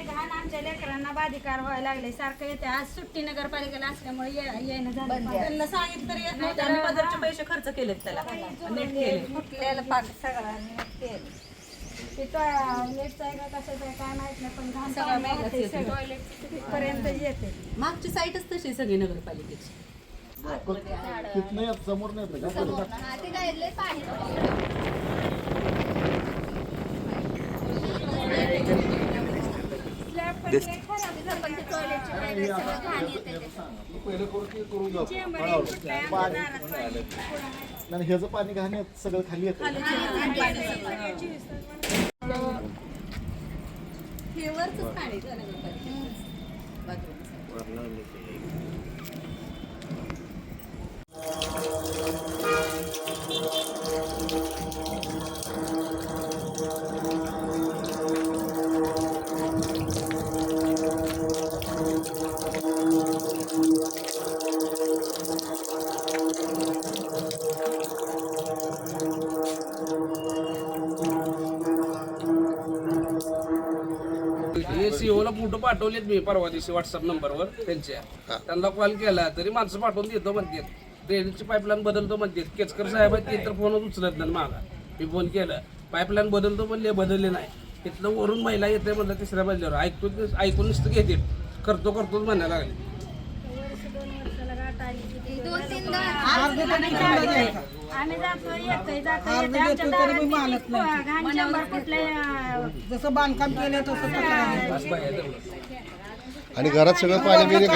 घाण आमच्या लेकरांना बाधिकार व्हायला लागले. सारखं येते. आज सुट्टी नगरपालिकेला असल्यामुळे येणं झालं. त्यांना सांगितलं तरी येत नव्हतं. आम्ही पदरचे पैसे खर्च केलेत त्याला, नीट केले. फुटलेलं पाक सगळ्यांनी केलं. ते टॉयलेटचं आहे का कशाचं आहे काय माहित नाही, पण घाण तिथपर्यंत येते. मागची साईटच तशी सगळी नगरपालिकेची. तिथनं समोर नाही आणि ह्याचं पाणी घाण सगळं खाली येतं. हे वरचंच पाणी नगरपालिकेचं बाथरूम. सीओला फोटो पाठवलेत मी परवा दिवशी व्हॉट्सअप नंबरवर त्यांच्या. त्यांना कॉल केला तरी माणसं पाठवून देतो म्हणतात. ड्रेनेजची पाईपलाईन बदलतो म्हणतात. केचकर साहेब आहेत ते तर फोनच उचलत नाही मागा. मी फोन केलं पाईपलाईन बदलतो म्हणले, बदलले नाही. तिथलं वरून महिला येते म्हणलं तिसऱ्या मजल्यावर ऐकून नुसतं घेते. करतोच म्हणायला लागले. आम्ही जातो येतोय आमच्या जसं बांधकाम केलं तसं आणि घरात सगळं पाणी म्हणजे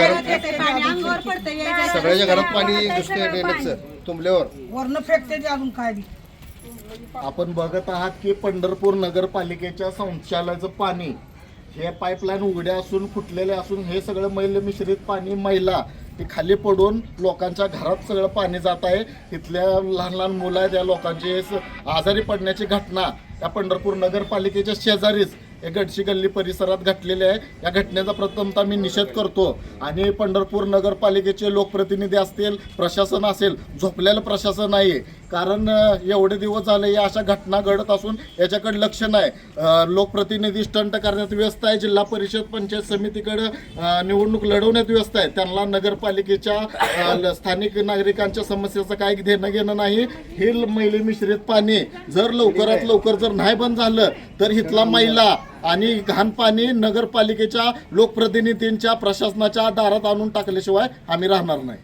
सगळ्याच्या घरात पाणी घुसते ड्रेनेजचं तुंबल्यावर वरनं फेकते ते अजून काय. आपण बघत आहात की पंढरपूर नगरपालिकेच्या शौचालयाचं पाणी हे पाईपलाईन उघड्या असून फुटलेले असून हे सगळं मैल मिश्रित पाणी मैला ते खाली पडून लोकांच्या घरात सगळं पाणी जात आहे. इथल्या लहान लहान मुलं आहेत, त्या लोकांचे आजारी पडण्याची घटना या पंढरपूर नगरपालिकेच्या शेजारीच गडशी गल्ली परिसरात घडलेली आहे. या घटनेचा प्रथमतः मी निषेध करतो आणि पंढरपूर नगरपालिकेचे लोकप्रतिनिधी असतील, प्रशासन असेल, झोपलेलं प्रशासन आहे. कारण एवढे दिवस झाले या अशा घटना घडत असून याच्याकडे लक्ष नाही. लोकप्रतिनिधी स्टंट करण्यात व्यस्त आहे. जिल्हा परिषद पंचायत समितीकडे निवडणूक लढवण्यात व्यस्त आहे. त्यांना नगरपालिकेच्या स्थानिक नागरिकांच्या समस्येचं काही देणं घेणं नाही. हे मैली मिश्रित पाणी जर लवकरात लवकर जर नाही बंद झालं तर इथला मैला आणि घाण पाणी नगरपालिकेच्या लोकप्रतिनिधींच्या प्रशासनाच्या दारात आणून टाकल्याशिवाय आम्ही राहणार नाही.